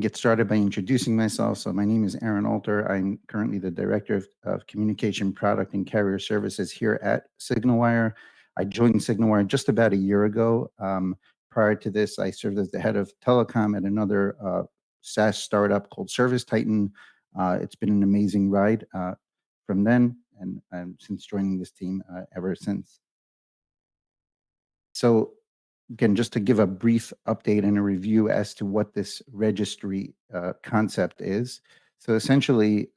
get started by introducing myself. So my name is Aaron Alter. I'm currently the Director of Communication Product and Carrier Services here at SignalWire. I joined SignalWire just about a year ago. Prior to this, I served as the head of telecom at another SaaS startup called Service Titan. It's been an amazing ride from then, and since joining this team ever since. So again, just to give a brief update and a review as to what this registry concept is. So essentially,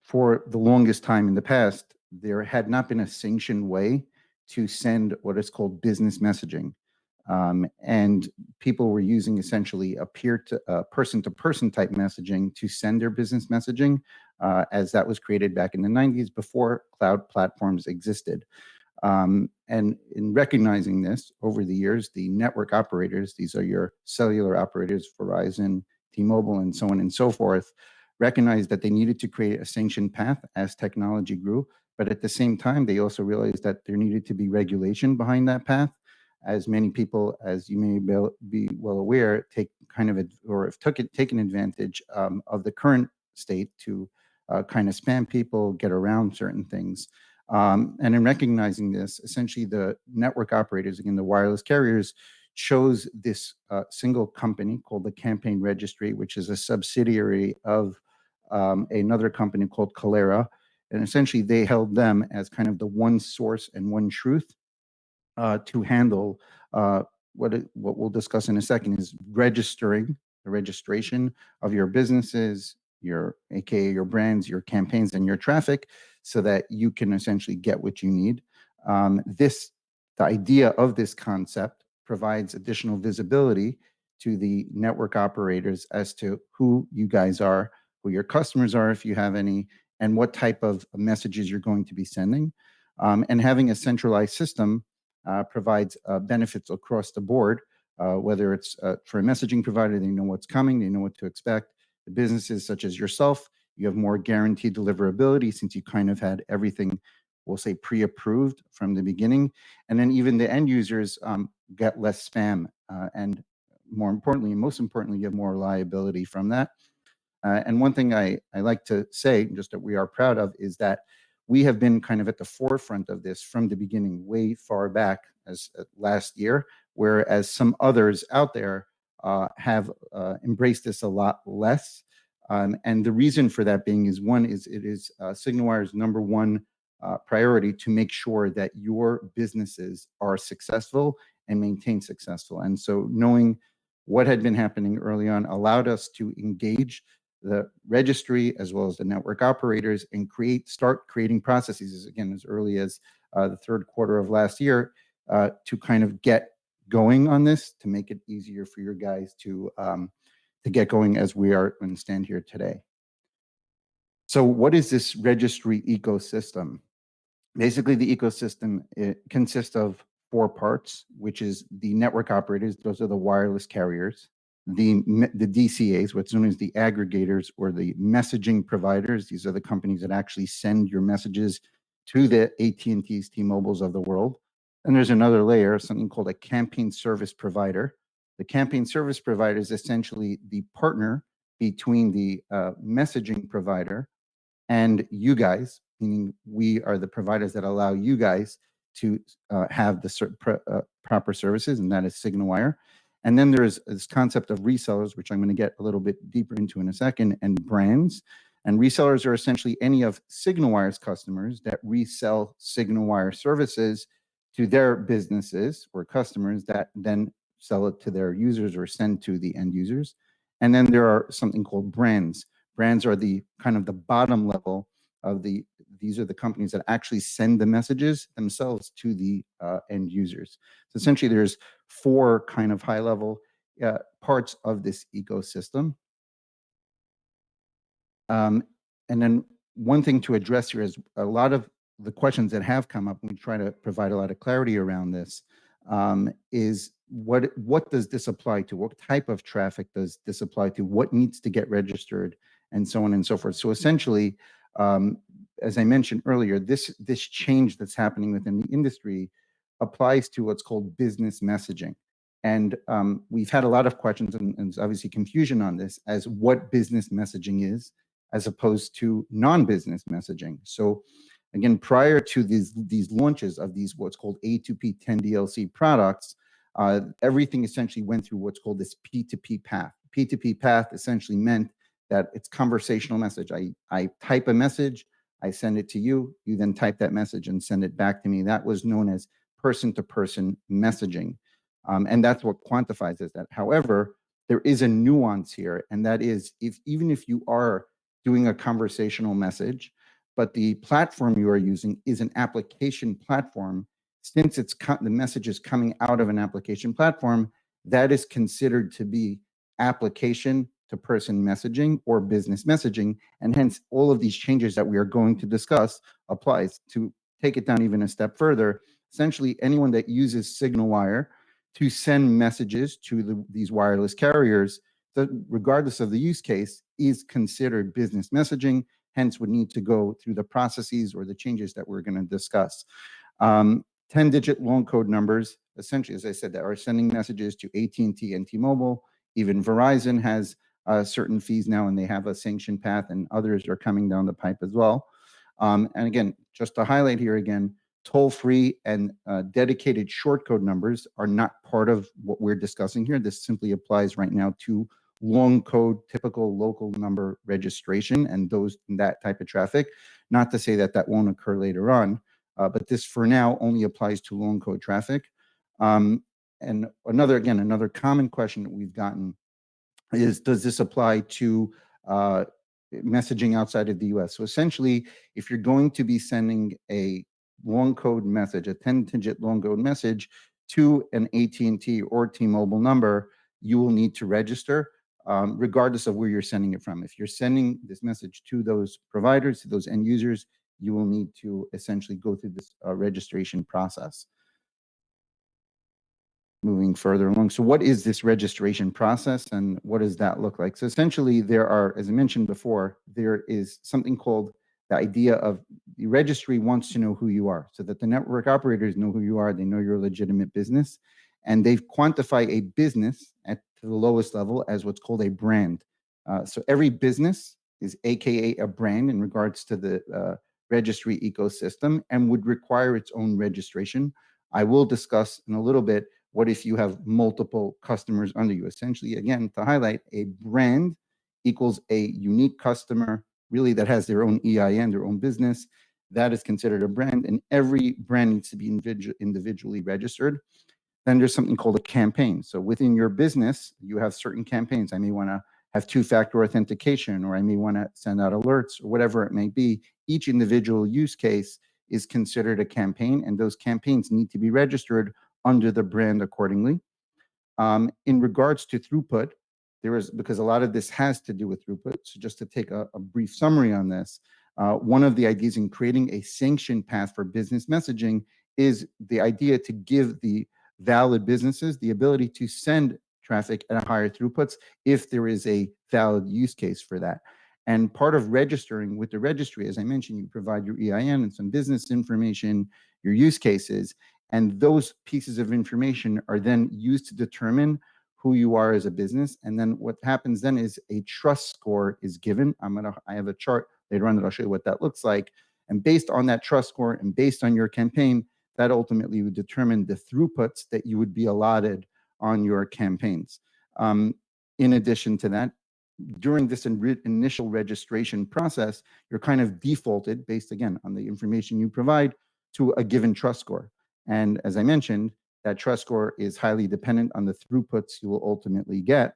for the longest time in the past, there had not been a sanctioned way to send what is called business messaging. And people were using essentially a person-to-person type messaging to send their business messaging, as that was created back in the 90s before cloud platforms existed. And in recognizing this over the years, the network operators, these are your cellular operators, Verizon, T-Mobile, and so on and so forth, recognized that they needed to create a sanctioned path as technology grew. But at the same time, they also realized that there needed to be regulation behind that path. As many people, as you may be well aware, taken advantage of the current state to kind of spam people, get around certain things. And in recognizing this, essentially the network operators, again, the wireless carriers, chose this single company called the Campaign Registry, which is a subsidiary of another company called Kalera. And essentially they held them as kind of the one source and one truth to handle what we'll discuss in a second is the registration of your businesses, aka your brands, your campaigns, and your traffic, so that you can essentially get what you need. The idea of this concept provides additional visibility to the network operators as to who you guys are, who your customers are, if you have any, and what type of messages you're going to be sending. And having a centralized system provides benefits across the board, whether it's for a messaging provider, they know what's coming, they know what to expect. The businesses such as yourself, you have more guaranteed deliverability since you kind of had everything, we'll say, pre-approved from the beginning. And then even the end users get less spam. And most importantly, you have more reliability from that. And one thing I like to say, just that we are proud of, is that we have been kind of at the forefront of this from the beginning, way far back as last year, whereas some others out there have embraced this a lot less. And the reason for that being is, one is it is SignalWire's #1 priority to make sure that your businesses are successful and maintain successful. And so knowing what had been happening early on allowed us to engage the registry as well as the network operators and start creating processes, again, as early as the third quarter of last year, to kind of get going on this, to make it easier for your guys to get going as we are going to stand here today. So what is this registry ecosystem? Basically, the ecosystem, it consists of 4 parts, which is the network operators, those are the wireless carriers, the DCAs, what's known as the aggregators or the messaging providers. These are the companies that actually send your messages to the AT&Ts, T-Mobiles of the world. And there's another layer, something called a campaign service provider. The campaign service provider is essentially the partner between the messaging provider and you guys, meaning we are the providers that allow you guys to have the proper services, and that is SignalWire. And then there's this concept of resellers, which I'm going to get a little bit deeper into in a second, and brands. And resellers are essentially any of SignalWire's customers that resell SignalWire services to their businesses or customers that then sell it to their users or send to the end users. And then there are something called brands. Brands are the kind of the bottom level of these are the companies that actually send the messages themselves to the end users. So essentially there's 4 kind of high level parts of this ecosystem. And then one thing to address here is a lot of the questions that have come up, and we try to provide a lot of clarity around this, is what does this apply to? What type of traffic does this apply to? What needs to get registered? And so on and so forth. So essentially, as I mentioned earlier, this change that's happening within the industry applies to what's called business messaging. And we've had a lot of questions and obviously confusion on this as what business messaging is, as opposed to non-business messaging. So again, prior to these launches of these what's called A2P 10DLC products, everything essentially went through what's called this P2P path. P2P path essentially meant that it's conversational message. I type a message, I send it to you, you then type that message and send it back to me. That was known as person-to-person messaging. And that's what quantifies as that. However, there is a nuance here, and that is even if you are doing a conversational message, but the platform you are using is an application platform, since the message is coming out of an application platform, that is considered to be application to person messaging or business messaging, and hence all of these changes that we are going to discuss applies. To take it down even a step further, essentially anyone that uses SignalWire to send messages to these wireless carriers, regardless of the use case, is considered business messaging, hence would need to go through the processes or the changes that we're going to discuss. 10-digit long code numbers, essentially, as I said, that are sending messages to AT&T and T-Mobile. Even Verizon has certain fees now, and they have a sanction path, and others are coming down the pipe as well. And again, just to highlight here again, toll-free and dedicated short code numbers are not part of what we're discussing here. This simply applies right now to long code, typical local number registration and that type of traffic. Not to say that that won't occur later on, but this for now only applies to long code traffic. And another common question that we've gotten is, does this apply to messaging outside of the US? So essentially, if you're going to be sending a long code message, a 10-digit long code message to an AT&T or T-Mobile number, you will need to register regardless of where you're sending it from. If you're sending this message to those providers, to those end users, you will need to essentially go through this registration process. Moving further along. So what is this registration process and what does that look like? So essentially there are, as I mentioned before, there is something called the idea of the registry wants to know who you are, so that the network operators know who you are, they know you're a legitimate business, and they've quantified a business at the lowest level as what's called a brand. So every business is AKA a brand in regards to the registry ecosystem and would require its own registration. I will discuss in a little bit what if you have multiple customers under you. Essentially, again, to highlight, a brand equals a unique customer, really, that has their own EIN, their own business. That is considered a brand, and every brand needs to be individually registered. Then there's something called a campaign. So within your business, you have certain campaigns. I may want to have two-factor authentication, or I may want to send out alerts, or whatever it may be. Each individual use case is considered a campaign, and those campaigns need to be registered under the brand accordingly. In regards to throughput, because a lot of this has to do with throughput. So just to take a brief summary on this, one of the ideas in creating a sanction path for business messaging is the idea to give the valid businesses the ability to send traffic at higher throughputs if there is a valid use case for that. And part of registering with the registry, as I mentioned, you provide your EIN and some business information, your use cases, and those pieces of information are then used to determine who you are as a business. And then what happens then is a trust score is given. I have a chart later on that I'll show you what that looks like. And based on that trust score and based on your campaign, that ultimately would determine the throughputs that you would be allotted on your campaigns. In addition to that, during this initial registration process, you're kind of defaulted based, again, on the information you provide to a given trust score. And as I mentioned, that trust score is highly dependent on the throughputs you will ultimately get.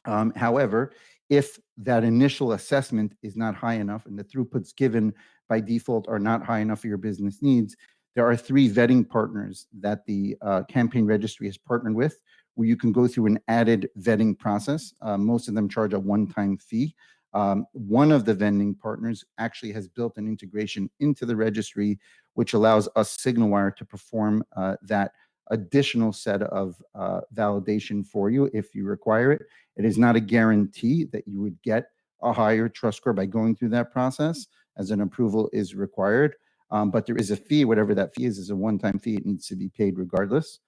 However, if that initial assessment is not high enough and the throughputs given by default are not high enough for your business needs, there are 3 vetting partners that the Campaign Registry has partnered with, where you can go through an added vetting process. Most of them charge a one-time fee. One of the vending partners actually has built an integration into the registry, which allows us, SignalWire, to perform that additional set of validation for you if you require it. It is not a guarantee that you would get a higher trust score by going through that process, as an approval is required. But there is a fee. Whatever that fee is a one-time fee. It needs to be paid regardless.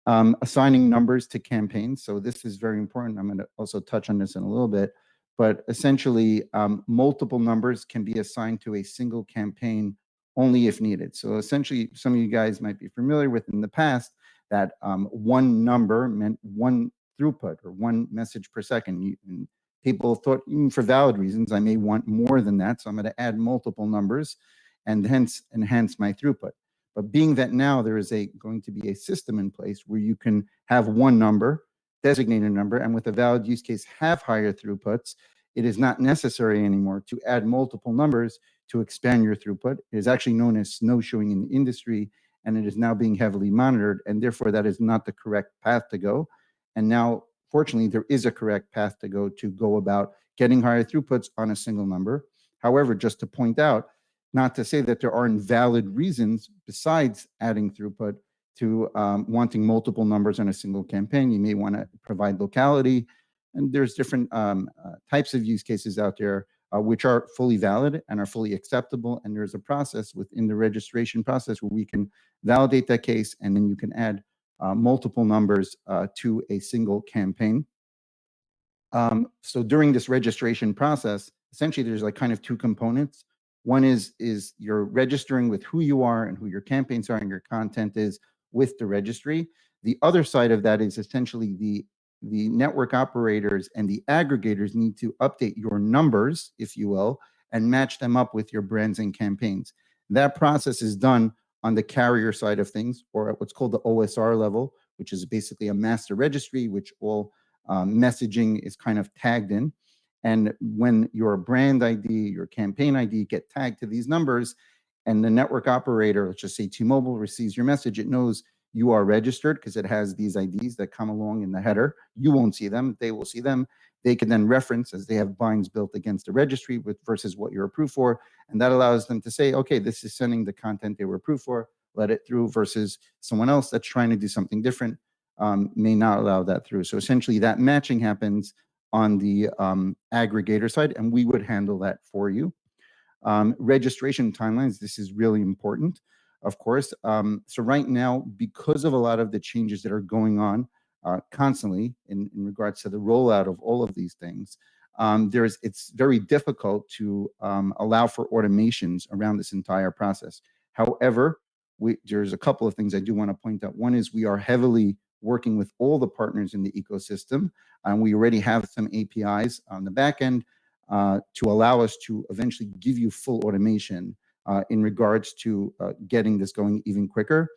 Assigning numbers to campaigns. So this is very important. I'm going to also touch on this in a little bit, but essentially multiple numbers can be assigned to a single campaign only if needed. So essentially, some of you guys might be familiar with in the past that one number meant one throughput or one message per second. And people thought, even for valid reasons, I may want more than that. So I'm going to add multiple numbers and hence enhance my throughput. But being that now there is going to be a system in place where you can have one number, designate a number, and with a valid use case have higher throughputs, it is not necessary anymore to add multiple numbers to expand your throughput. It is actually known as snowshoeing in the industry, and it is now being heavily monitored, and therefore that is not the correct path to go. And now, fortunately, there is a correct path to go about getting higher throughputs on a single number. However, just to point out, not to say that there aren't valid reasons besides adding throughput to wanting multiple numbers on a single campaign. You may want to provide locality, and there's different types of use cases out there which are fully valid and are fully acceptable. And there's a process within the registration process where we can validate that case, and then you can add multiple numbers to a single campaign. So during this registration process, essentially there's like kind of two components. One is you're registering with who you are and who your campaigns are and your content is with the registry. The other side of that is essentially the network operators and the aggregators need to update your numbers, if you will, and match them up with your brands and campaigns. That process is done on the carrier side of things, or at what's called the OSR level, which is basically a master registry, which all messaging is kind of tagged in. And when your brand ID, your campaign ID get tagged to these numbers, and the network operator, let's just say T-Mobile, receives your message, it knows you are registered because it has these IDs that come along in the header. You won't see them, they will see them. They can then reference, as they have binds built against the registry versus what you're approved for. And that allows them to say, okay, this is sending the content they were approved for, let it through, versus someone else that's trying to do something different may not allow that through. So essentially that matching happens on the aggregator side, and we would handle that for you. Registration timelines, this is really important, of course. So right now, because of a lot of the changes that are going on constantly in regards to the rollout of all of these things, it's very difficult to allow for automations around this entire process. However, there's a couple of things I do want to point out. One is we are heavily working with all the partners in the ecosystem, and we already have some APIs on the back end to allow us to eventually give you full automation in regards to getting this going even quicker.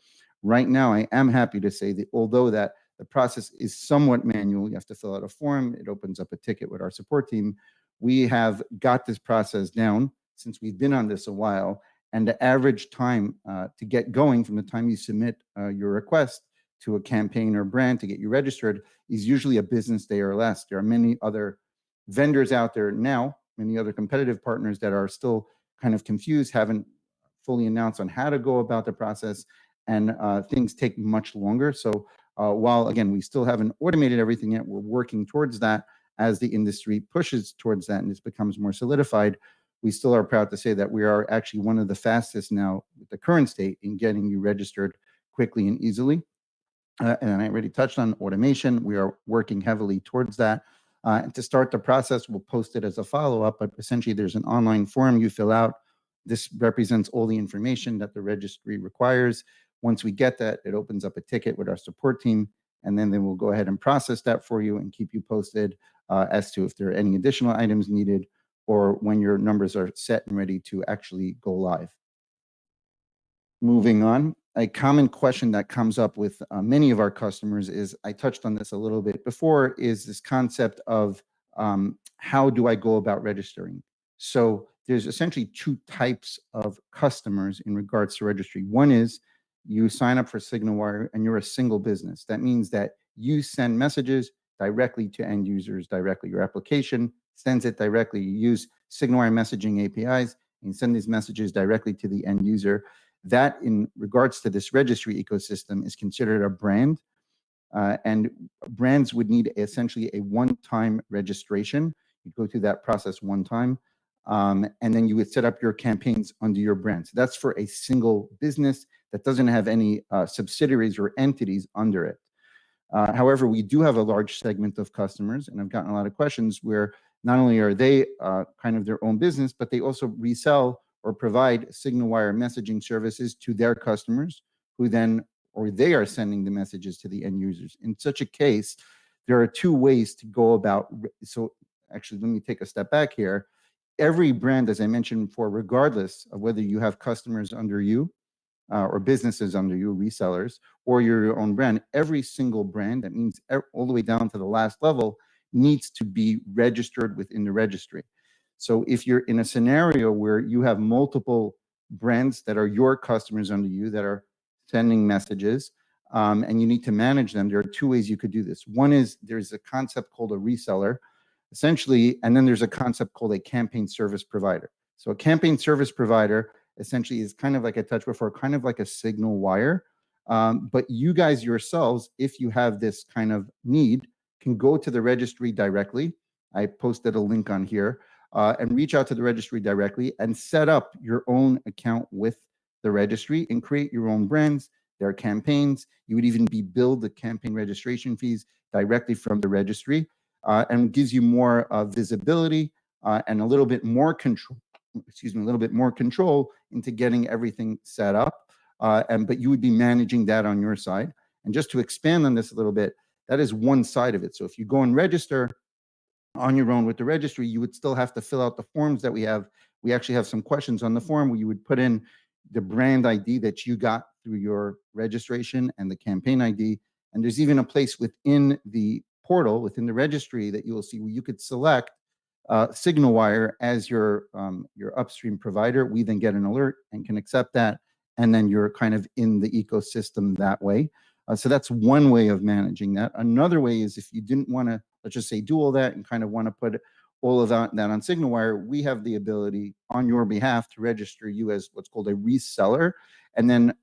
Right now, I am happy to say that although that the process is somewhat manual, you have to fill out a form, it opens up a ticket with our support team, we have got this process down since we've been on this a while, and the average time to get going from the time you submit your request to a campaign or brand to get you registered is usually a business day or less. There are many other vendors out there now, many other competitive partners that are still kind of confused, haven't fully announced on how to go about the process, and things take much longer. So while, again, we still haven't automated everything yet, we're working towards that as the industry pushes towards that and this becomes more solidified. We still are proud to say that we are actually one of the fastest now with the current state in getting you registered quickly and easily. And I already touched on automation. We are working heavily towards that. And to start the process, we'll post it as a follow-up, but essentially there's an online form you fill out. This represents all the information that the registry requires. Once we get that, it opens up a ticket with our support team, and then they will go ahead and process that for you and keep you posted as to if there are any additional items needed or when your numbers are set and ready to actually go live. Moving on, a common question that comes up with many of our customers is, I touched on this a little bit before, is this concept of how do I go about registering? So there's essentially two types of customers in regards to registry. One is you sign up for SignalWire and you're a single business. That means that you send messages directly to end users directly. Your application sends it directly. You use SignalWire messaging APIs and send these messages directly to the end user. That, in regards to this registry ecosystem, is considered a brand. And brands would need essentially a one-time registration. You go through that process one time, and then you would set up your campaigns under your brand. So that's for a single business that doesn't have any subsidiaries or entities under it. However, we do have a large segment of customers, and I've gotten a lot of questions where not only are they kind of their own business, but they also resell or provide SignalWire messaging services to their customers, who then, or they are sending the messages to the end users. In such a case, there are two ways to go about. So actually, let me take a step back here. Every brand, as I mentioned before, regardless of whether you have customers under you or businesses under you, resellers, or your own brand, every single brand, that means all the way down to the last level, needs to be registered within the registry. So if you're in a scenario where you have multiple brands that are your customers under you that are sending messages, and you need to manage them, there are two ways you could do this. One is there's a concept called a reseller, essentially, and then there's a concept called a campaign service provider. So a campaign service provider essentially is kind of like I touched before, kind of like a SignalWire. But you guys yourselves, if you have this kind of need, can go to the registry directly. I posted a link on here, and reach out to the registry directly and set up your own account with the registry and create your own brands, their campaigns. You would even be billed the campaign registration fees directly from the registry, and gives you more visibility and a little bit more control. Excuse me, a little bit more control into getting everything set up, but you would be managing that on your side. And just to expand on this a little bit, that is one side of it. So if you go and register on your own with the registry, you would still have to fill out the forms that we have. We actually have some questions on the form where you would put in the brand ID that you got through your registration and the campaign ID. And there's even a place within the portal, within the registry, that you will see where you could select SignalWire as your upstream provider. We then get an alert and can accept that, and then you're kind of in the ecosystem that way. So that's one way of managing that. Another way is if you didn't want to, let's just say, do all that and kind of want to put all of that on SignalWire, we have the ability on your behalf to register you as what's called a reseller. And then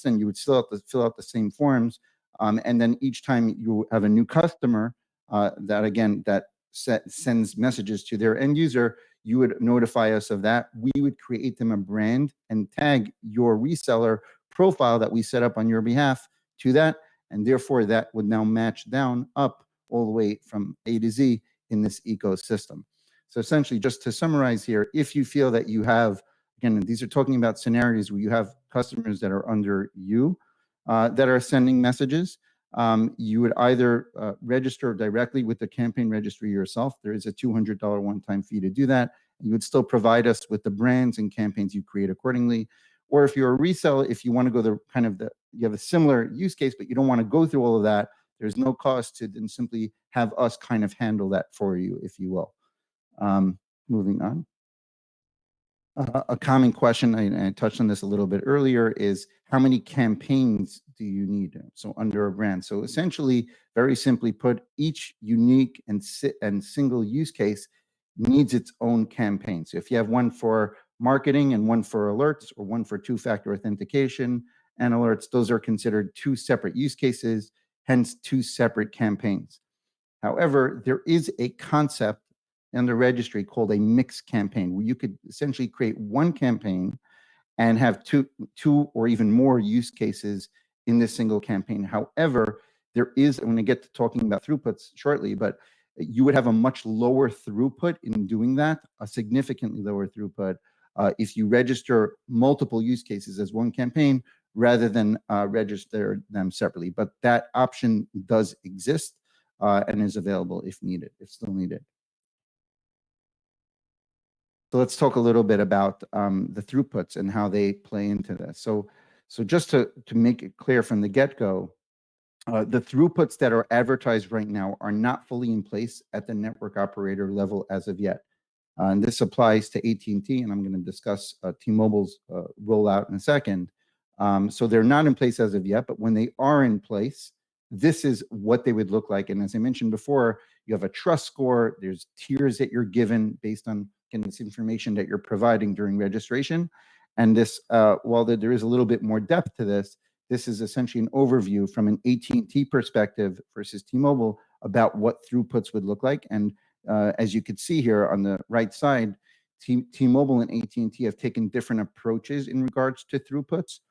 you would still have to fill out the same forms. And then each time you have a new customer that sends messages to their end user, you would notify us of that. We would create them a brand and tag your reseller profile that we set up on your behalf to that. And therefore, that would now match down up all the way from A to Z in this ecosystem. So essentially, just to summarize here, if you feel that you have, again, these are talking about scenarios where you have customers that are under you that are sending messages. You would either register directly with the campaign registry yourself. There is a $200 one-time fee to do that. You would still provide us with the brands and campaigns you create accordingly. Or if you're a reseller, if you want to go you have a similar use case, but you don't want to go through all of that, there's no cost to then simply have us kind of handle that for you, if you will. Moving on. A common question, I touched on this a little bit earlier, is how many campaigns do you need? So under a brand. So essentially, very simply put, each unique and single use case needs its own campaign. So if you have one for marketing and one for alerts, or one for two-factor authentication and alerts, those are considered two separate use cases, hence two separate campaigns. However, there is a concept in the registry called a mixed campaign, where you could essentially create one campaign and have two or even more use cases in this single campaign. However, there is, I'm going to get to talking about throughputs shortly, but you would have a much lower throughput in doing that, a significantly lower throughput, if you register multiple use cases as one campaign rather than register them separately. But that option does exist and is available if needed, if still needed. So let's talk a little bit about the throughputs and how they play into this. So just to make it clear from the get-go, the throughputs that are advertised right now are not fully in place at the network operator level as of yet. And this applies to AT&T, and I'm going to discuss T-Mobile's rollout in a second. So they're not in place as of yet, but when they are in place, this is what they would look like. And as I mentioned before, you have a trust score. There's tiers that you're given based on this information that you're providing during registration. And this, while there is a little bit more depth to this, this is essentially an overview from an AT&T perspective versus T-Mobile about what throughputs would look like. And as you could see here on the right side, T-Mobile and AT&T have taken different approaches in regards to throughputs.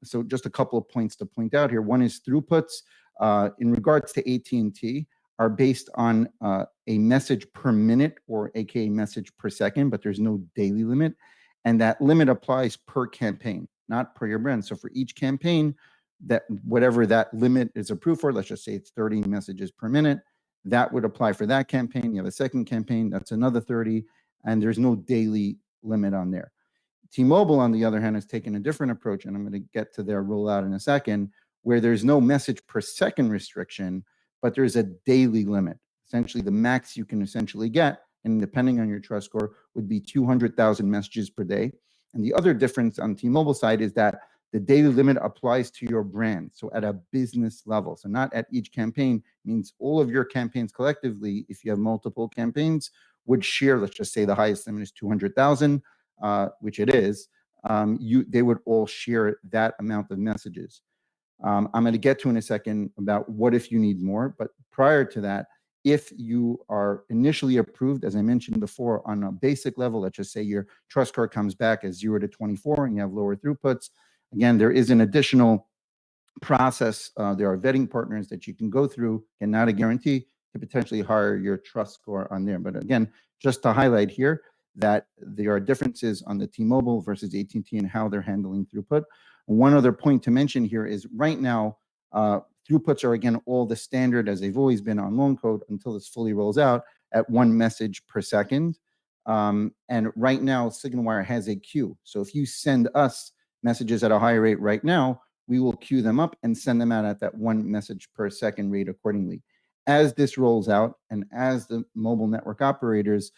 So just a couple of points to point out here. One is throughputs in regards to AT&T, are based on a message per minute, or aka message per second, but there's no daily limit. And that limit applies per campaign, not per your brand. So for each campaign, that whatever that limit is approved for, let's just say it's 30 messages per minute, that would apply for that campaign. You have a second campaign, that's another 30, and there's no daily limit on there. T-Mobile, on the other hand, has taken a different approach, and I'm going to get to their rollout in a second, where there's no message per second restriction, but there's a daily limit. Essentially, the max you can essentially get, and depending on your trust score, would be 200,000 messages per day. And the other difference on T-Mobile side is that the daily limit applies to your brand, so at a business level. So not at each campaign, means all of your campaigns collectively, if you have multiple campaigns, would share, let's just say the highest limit is 200,000, which it is, they would all share that amount of messages. I'm going to get to in a second about what if you need more, but prior to that, if you are initially approved, as I mentioned before, on a basic level, let's just say your trust score comes back as 0 to 24 and you have lower throughputs, again, there is an additional process. There are vetting partners that you can go through, and not a guarantee, to potentially higher your trust score on there. But again, just to highlight here that there are differences on the T-Mobile versus AT&T and how they're handling throughput. One other point to mention here is right now, throughputs are again all the standard as they've always been on loan code until this fully rolls out at 1 message per second. And right now, SignalWire has a queue. So if you send us messages at a higher rate right now, we will queue them up and send them out at that 1 message per second rate accordingly. As this rolls out, and as the mobile network operators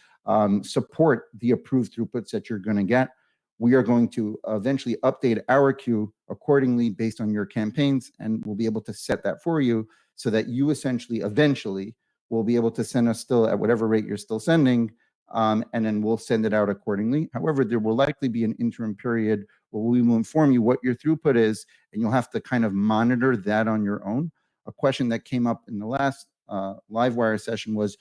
support the approved throughputs that you're going to get, we are going to eventually update our queue accordingly based on your campaigns, and we'll be able to set that for you so that you essentially eventually will be able to send us still at whatever rate you're still sending, and then we'll send it out accordingly. However, there will likely be an interim period where we will inform you what your throughput is, and you'll have to kind of monitor that on your own. A question that came up in the last LiveWire session was,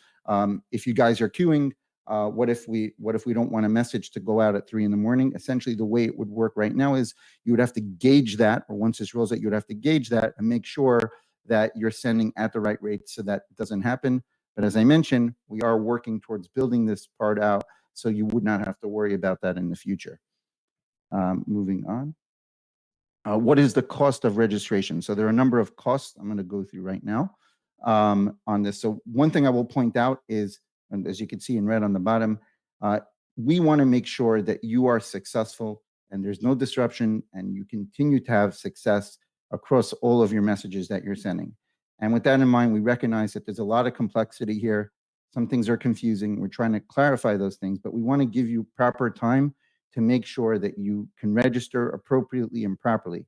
if you guys are queuing, what if we don't want a message to go out at 3 in the morning? Essentially, the way it would work right now is you would have to gauge that, or once this rolls out, you would have to gauge that and make sure that you're sending at the right rate so that doesn't happen. But as I mentioned, we are working towards building this part out so you would not have to worry about that in the future. Moving on. What is the cost of registration? So there are a number of costs I'm going to go through right now on this. So one thing I will point out is, and as you can see in red on the bottom, we want to make sure that you are successful and there's no disruption and you continue to have success across all of your messages that you're sending. And with that in mind, we recognize that there's a lot of complexity here. Some things are confusing. We're trying to clarify those things, but we want to give you proper time to make sure that you can register appropriately and properly.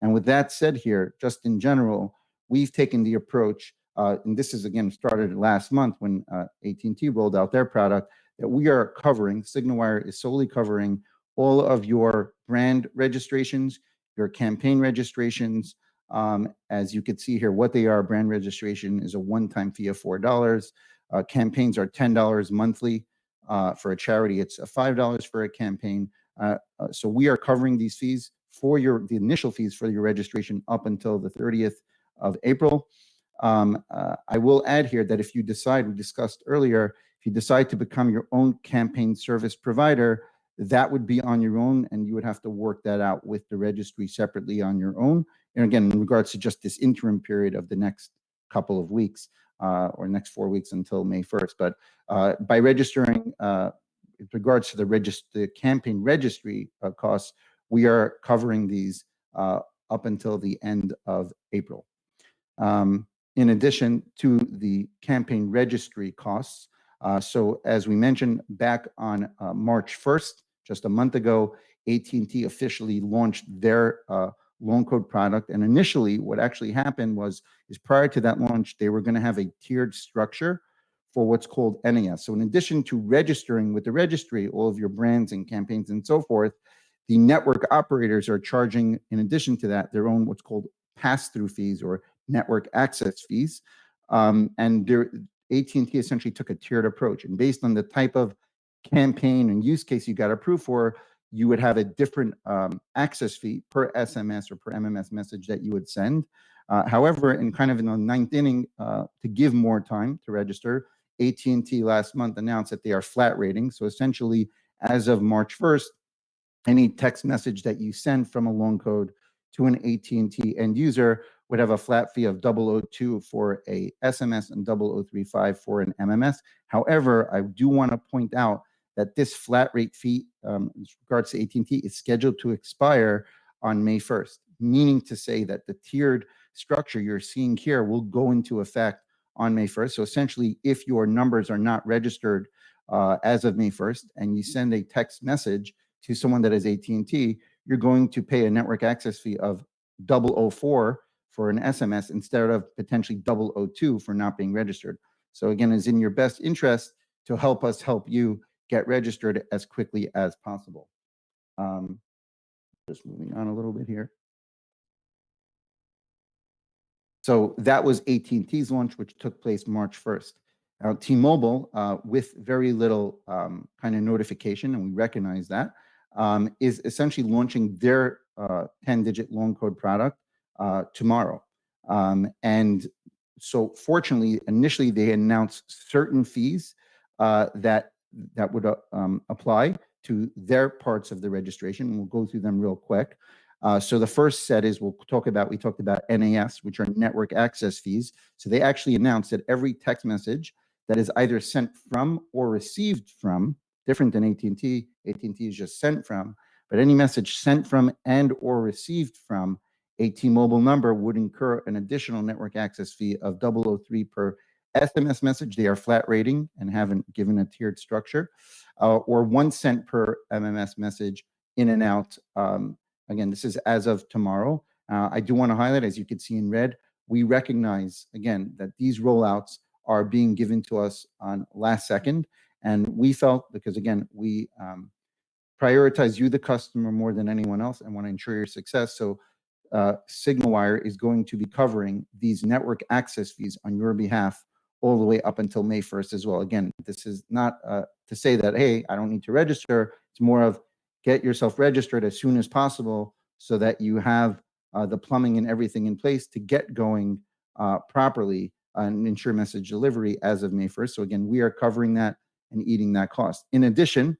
And with that said here, just in general, we've taken the approach, and this is again started last month when AT&T rolled out their product, that we are covering, SignalWire is solely covering all of your brand registrations, your campaign registrations. As you can see here, what they are: brand registration is a one-time fee of $4. Campaigns are $10 monthly. For a charity, it's $5 for a campaign. So we are covering these fees for the initial fees for your registration up until the 30th of April. I will add here that if you decide, we discussed earlier, if you decide to become your own campaign service provider, that would be on your own, and you would have to work that out with the registry separately on your own. And again, in regards to just this interim period of the next couple of weeks, or next 4 weeks until May 1st. But by registering, in regards to the campaign registry costs, we are covering these up until the end of April. In addition to the campaign registry costs, so as we mentioned back on March 1st, just a month ago, AT&T officially launched their loan code product. And initially, what actually happened is prior to that launch, they were going to have a tiered structure for what's called NAS. So in addition to registering with the registry, all of your brands and campaigns and so forth, the network operators are charging, in addition to that, their own what's called pass-through fees or network access fees. And AT&T essentially took a tiered approach. And based on the type of campaign and use case you got approved for, you would have a different access fee per SMS or per MMS message that you would send. However, in kind of in the ninth inning, to give more time to register, AT&T last month announced that they are flat rating. So essentially, as of March 1st, any text message that you send from a loan code to an AT&T end user would have a flat fee of 002 for a SMS and 0035 for an MMS. However, I do want to point out that this flat rate fee, in regards to AT&T, is scheduled to expire on May 1st, meaning to say that the tiered structure you're seeing here will go into effect on May 1st. So essentially, if your numbers are not registered as of May 1st and you send a text message to someone that is AT&T, you're going to pay a network access fee of 004 for an SMS instead of potentially 002 for not being registered. So again, it's in your best interest to help us help you get registered as quickly as possible. Just moving on a little bit here. So that was AT&T's launch, which took place March 1st. Now, T-Mobile, with very little kind of notification, and we recognize that, is essentially launching their 10-digit loan code product tomorrow. And so fortunately, initially they announced certain fees that would apply to their parts of the registration. And we'll go through them real quick. So the first set is we talked about NAS, which are network access fees. So they actually announced that every text message that is either sent from or received from, different than AT&T, AT&T is just sent from, but any message sent from and or received from a T-Mobile number would incur an additional network access fee of 003 per SMS message. They are flat rating and haven't given a tiered structure, or 1 cent per MMS message in and out. Again, this is as of tomorrow. I do want to highlight, as you can see in red, we recognize, again, that these rollouts are being given to us on last second. And we felt, because again, we prioritize you, the customer, more than anyone else, and want to ensure your success. So SignalWire is going to be covering these network access fees on your behalf all the way up until May 1st as well. Again, this is not to say that, hey, I don't need to register. It's more of get yourself registered as soon as possible so that you have the plumbing and everything in place to get going properly and ensure message delivery as of May 1st. So again, we are covering that and eating that cost. In addition,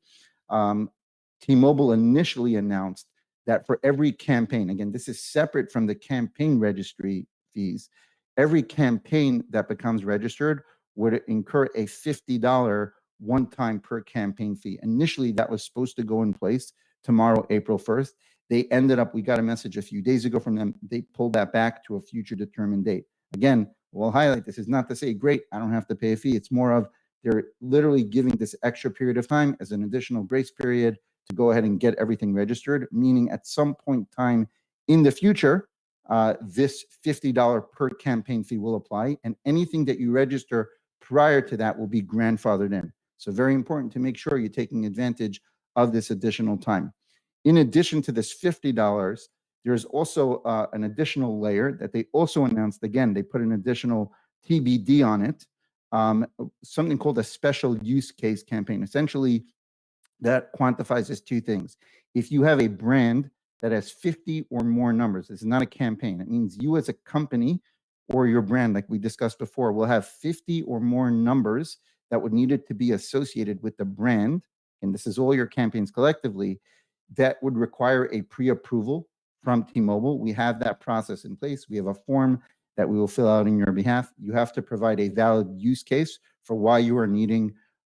T-Mobile initially announced that for every campaign, again, this is separate from the campaign registry fees, every campaign that becomes registered would incur a $50 one-time per campaign fee. Initially, that was supposed to go in place tomorrow, April 1st. They ended up, we got a message a few days ago from them, they pulled that back to a future determined date. Again, we'll highlight this is not to say, great, I don't have to pay a fee. It's more of they're literally giving this extra period of time as an additional grace period to go ahead and get everything registered, meaning at some point in time in the future, this $50 per campaign fee will apply, and anything that you register prior to that will be grandfathered in. So very important to make sure you're taking advantage of this additional time. In addition to this $50, there's also an additional layer that they also announced. Again, they put an additional TBD on it, something called a special use case campaign. Essentially, that quantifies as two things. If you have a brand that has 50 or more numbers, this is not a campaign. It means you as a company or your brand, like we discussed before, will have 50 or more numbers that would need it to be associated with the brand. And this is all your campaigns collectively that would require a pre-approval from T-Mobile. We have that process in place. We have a form that we will fill out in your behalf. You have to provide a valid use case for why you are needing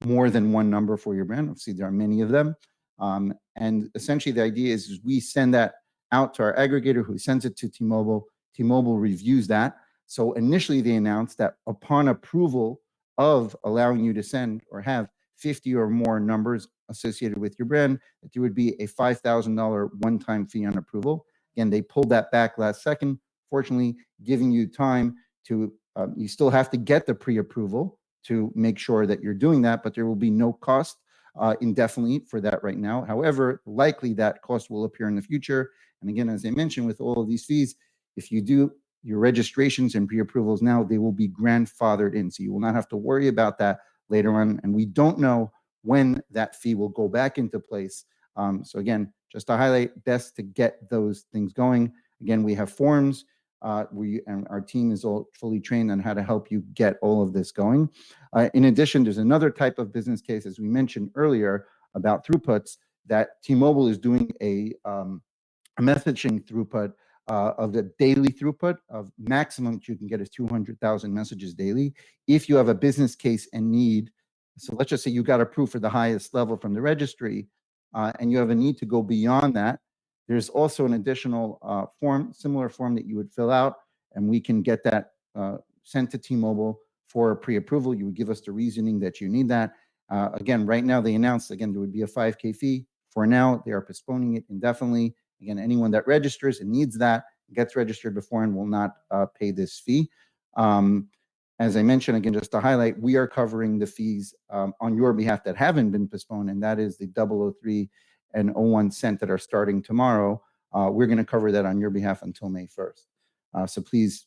more than one number for your brand. Obviously, there are many of them. And essentially, the idea is we send that out to our aggregator who sends it to T-Mobile. T-Mobile reviews that. So initially, they announced that upon approval of allowing you to send or have 50 or more numbers associated with your brand, that there would be a $5,000 one-time fee on approval. Again, they pulled that back last second, fortunately, giving you time to, you still have to get the pre-approval to make sure that you're doing that, but there will be no cost indefinitely for that right now. However, likely that cost will appear in the future. And again, as I mentioned, with all of these fees, if you do your registrations and pre-approvals now, they will be grandfathered in. So you will not have to worry about that later on. And we don't know when that fee will go back into place. So again, just to highlight, best to get those things going. Again, we have forms And our team is all fully trained on how to help you get all of this going. In addition, there's another type of business case, as we mentioned earlier, about throughputs, that T-Mobile is doing a messaging throughput of the daily throughput of maximum that you can get is 200,000 messages daily. If you have a business case and need, so let's just say you got approved for the highest level from the registry, and you have a need to go beyond that, there's also an additional form, similar form that you would fill out, and we can get that sent to T-Mobile for pre-approval. You would give us the reasoning that you need that. Again, right now they announced, again, there would be a 5K fee. For now, they are postponing it indefinitely. Again, anyone that registers and needs that, gets registered before and will not pay this fee. As I mentioned, again, just to highlight, we are covering the fees on your behalf that haven't been postponed, and that is the 003 and 01 cent that are starting tomorrow. We're going to cover that on your behalf until May 1st. So please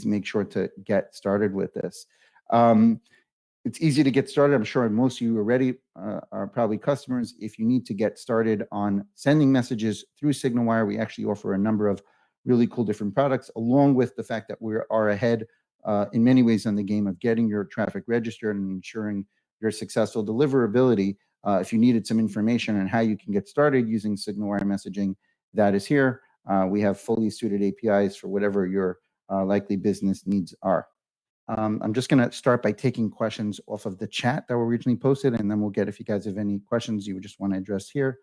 make sure to get started with this. It's easy to get started. I'm sure most of you already are probably customers. If you need to get started on sending messages through SignalWire, we actually offer a number of really cool different products, along with the fact that we are ahead in many ways on the game of getting your traffic registered and ensuring your successful deliverability. If you needed some information on how you can get started using SignalWire messaging, that is here. We have fully suited APIs for whatever your likely business needs are. I'm just going to start by taking questions off of the chat that were originally posted, and then we'll get, if you guys have any questions you would just want to address here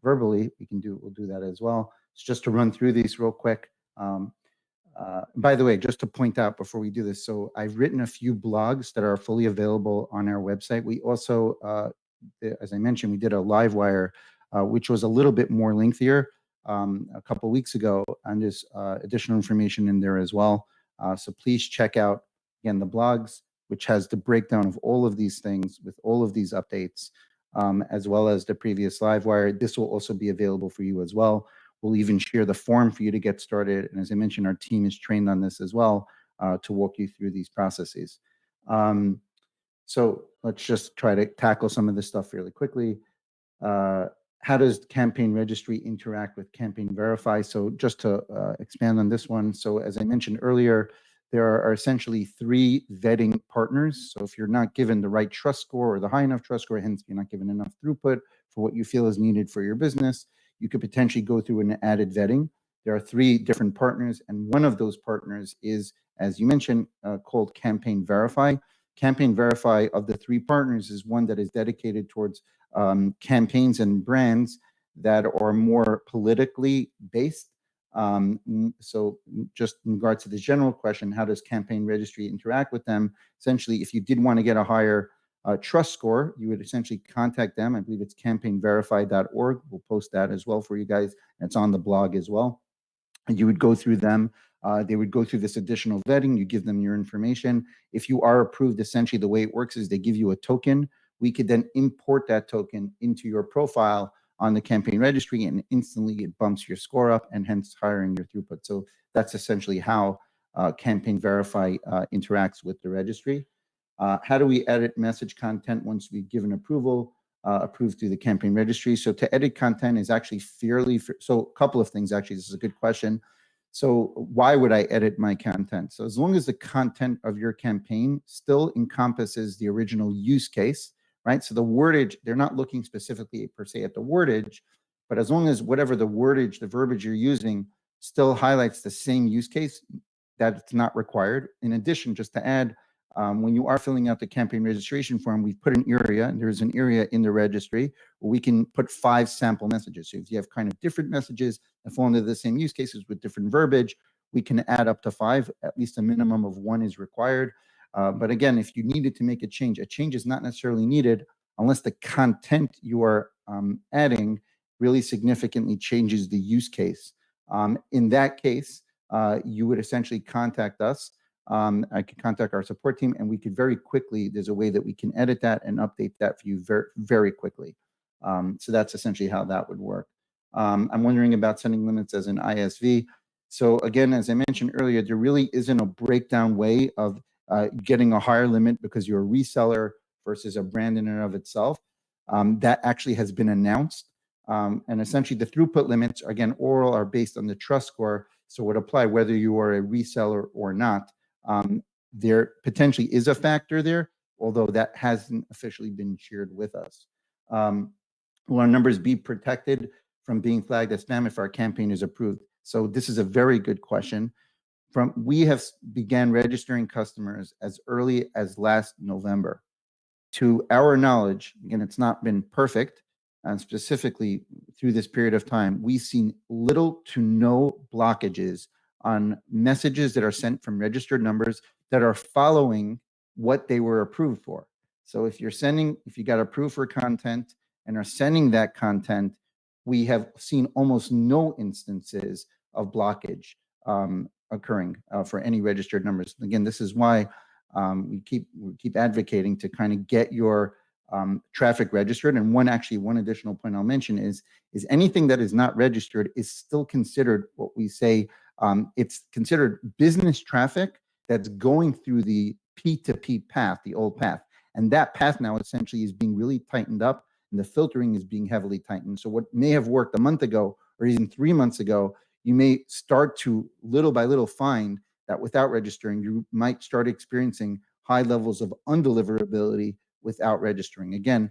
verbally, we'll do that as well. So just to run through these real quick. By the way, just to point out before we do this, so I've written a few blogs that are fully available on our website. We also, as I mentioned, we did a LiveWire, which was a little bit more lengthier a couple of weeks ago, and there's additional information in there as well. So please check out, again, the blogs, which has the breakdown of all of these things with all of these updates, as well as the previous LiveWire. This will also be available for you as well. We'll even share the form for you to get started. And as I mentioned, our team is trained on this as well to walk you through these processes. So let's just try to tackle some of this stuff really quickly. How does Campaign Registry interact with Campaign Verify? So just to expand on this one. So as I mentioned earlier, there are essentially 3 vetting partners. So if you're not given the right trust score or the high enough trust score, hence you're not given enough throughput for what you feel is needed for your business, you could potentially go through an added vetting. There are 3 different partners, and one of those partners is, as you mentioned, called Campaign Verify. Campaign Verify of the 3 partners is one that is dedicated towards campaigns and brands that are more politically based. So just in regards to the general question, how does Campaign Registry interact with them? Essentially, if you did want to get a higher trust score, you would essentially contact them. I believe it's campaignverify.org. We'll post that as well for you guys. It's on the blog as well. And you would go through them. They would go through this additional vetting. You give them your information. If you are approved, essentially the way it works is they give you a token. We could then import that token into your profile on the Campaign Registry, and instantly it bumps your score up and hence hiring your throughput. So that's essentially how Campaign Verify interacts with the registry. How do we edit message content once we've given approval, approved through the Campaign Registry? So to edit content is actually so a couple of things, actually. This is a good question. So why would I edit my content? So as long as the content of your campaign still encompasses the original use case, right? So the wordage, they're not looking specifically per se at the wordage, but as long as whatever the wordage, the verbiage you're using still highlights the same use case, that's not required. In addition, just to add, when you are filling out the campaign registration form, we've put an area, and there's an area in the registry where we can put 5 sample messages. So if you have kind of different messages that fall into the same use cases with different verbiage, we can add up to 5, at least a minimum of 1 is required. But again, if you needed to make a change is not necessarily needed unless the content you are adding really significantly changes the use case. In that case, you would essentially contact us. I could contact our support team, and we could very quickly, there's a way that we can edit that and update that for you very, very quickly. So that's essentially how that would work. I'm wondering about sending limits as an ISV. So again, as I mentioned earlier, there really isn't a breakdown way of getting a higher limit because you're a reseller versus a brand in and of itself. That actually has been announced. And essentially the throughput limits, again, oral, are based on the trust score. So it would apply whether you are a reseller or not. There potentially is a factor there, although that hasn't officially been shared with us. Will our numbers be protected from being flagged as spam if our campaign is approved? So this is a very good question. We have began registering customers as early as last November. To our knowledge, again, it's not been perfect, and specifically through this period of time, we've seen little to no blockages on messages that are sent from registered numbers that are following what they were approved for. So if you got approved for content and are sending that content, we have seen almost no instances of blockage occurring for any registered numbers. Again, this is why we keep advocating to kind of get your traffic registered. And one additional point I'll mention is anything that is not registered is still considered what we say, it's considered business traffic that's going through the P2P path, the old path. And that path now essentially is being really tightened up, and the filtering is being heavily tightened. So what may have worked a month ago or even 3 months ago, you may start to little by little find that without registering, you might start experiencing high levels of undeliverability without registering. Again,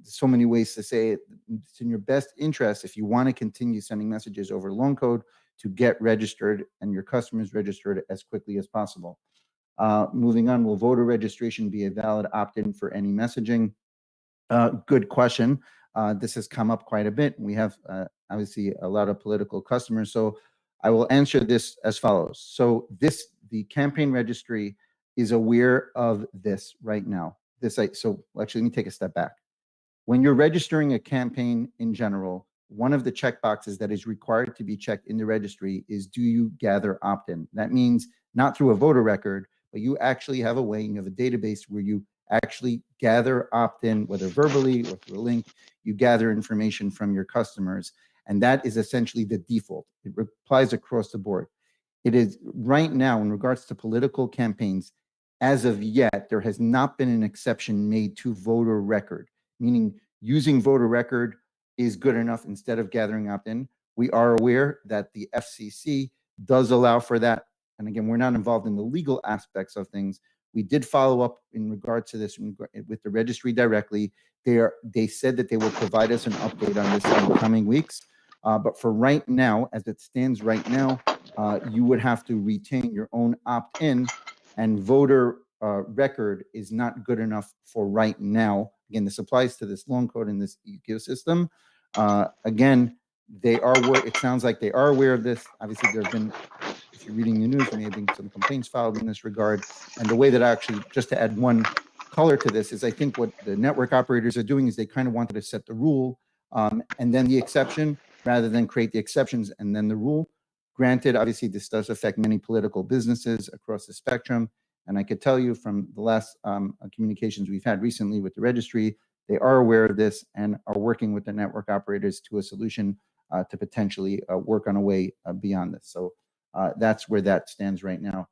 so many ways to say it. It's in your best interest, if you want to continue sending messages over loan code, to get registered and your customers registered as quickly as possible. Moving on, will voter registration be a valid opt-in for any messaging? Good question. This has come up quite a bit. We have obviously a lot of political customers, so I will answer this as follows. So the Campaign Registry is aware of this right now. So actually, let me take a step back. When you're registering a campaign in general, one of the checkboxes that is required to be checked in the registry is, do you gather opt-in? That means not through a voter record, but you actually have a way, you have a database where you actually gather opt-in, whether verbally or through a link, you gather information from your customers. And that is essentially the default. It applies across the board. It is right now, in regards to political campaigns, as of yet, there has not been an exception made to voter record, meaning using voter record is good enough instead of gathering opt-in. We are aware that the FCC does allow for that. And again, we're not involved in the legal aspects of things. We did follow up in regard to this with the registry directly. They said that they will provide us an update on this in the coming weeks. But for right now, as it stands right now, you would have to retain your own opt-in, and voter record is not good enough for right now. Again, this applies to this loan code in this ecosystem. Again, it sounds like they are aware of this. Obviously, there have been, if you're reading the news, there may have been some complaints filed in this regard. And the way that actually, just to add one color to this, is I think what the network operators are doing is they kind of wanted to set the rule and then the exception, rather than create the exceptions and then the rule. Granted, obviously, this does affect many political businesses across the spectrum. And I could tell you from the last communications we've had recently with the registry, they are aware of this and are working with the network operators to a solution to potentially work on a way beyond this. So that's where that stands right now.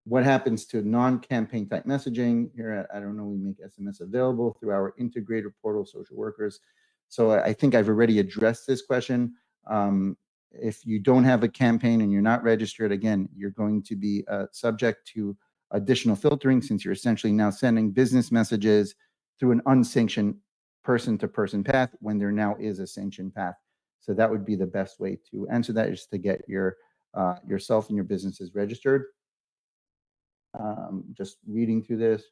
What happens to non-campaign type messaging? Here, I don't know, we make SMS available through our integrator portal, social workers. So I think I've already addressed this question. If you don't have a campaign and you're not registered, again, you're going to be subject to additional filtering, since you're essentially now sending business messages through an unsanctioned person-to-person path when there now is a sanctioned path. So that would be the best way to answer that, is to get yourself and your businesses registered. Just reading through this.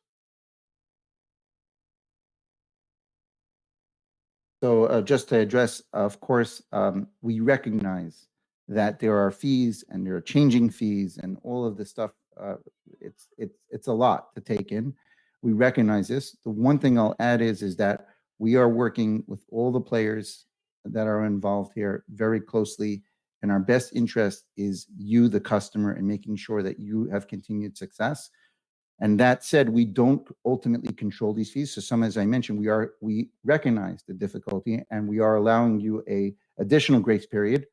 So just to address, of course, we recognize that there are fees and there are changing fees and all of this stuff. It's a lot to take in. We recognize this. The one thing I'll add is that we are working with all the players that are involved here very closely, and our best interest is you, the customer, and making sure that you have continued success. And that said, we don't ultimately control these fees. So some, as I mentioned, we recognize the difficulty, and we are allowing you a additional grace period.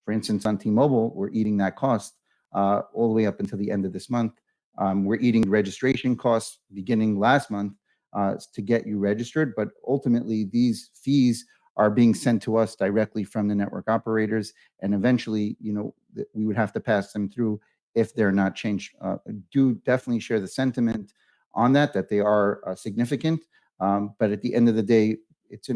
For instance, on T-Mobile, we're eating that cost all the way up until the end of this month. We're eating registration costs beginning last month to get you registered, but ultimately these fees are being sent to us directly from the network operators. And eventually, that we would have to pass them through if they're not changed. Do definitely share the sentiment on that they are significant. But at the end of the day, it's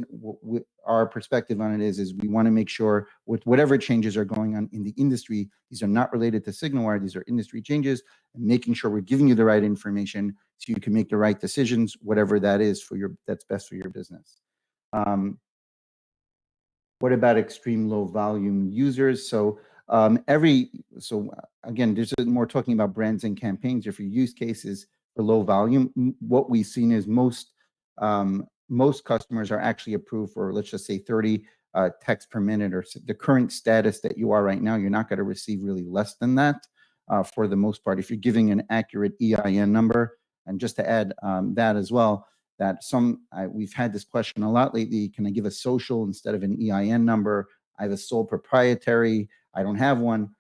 our perspective on it is we want to make sure with whatever changes are going on in the industry, these are not related to SignalWire, these are industry changes, and making sure we're giving you the right information so you can make the right decisions, whatever that is that's best for your business. What about extreme low volume users? So again, this is more talking about brands and campaigns. If your use cases for low volume, what we've seen is most customers are actually approved for, let's just say 30 texts per minute, or the current status that you are right now. You're not going to receive really less than that for the most part. If you're giving an accurate EIN number, and just to add that as well, that we've had this question a lot lately. Can I give a social instead of an EIN number? I have a sole proprietary. I don't have one.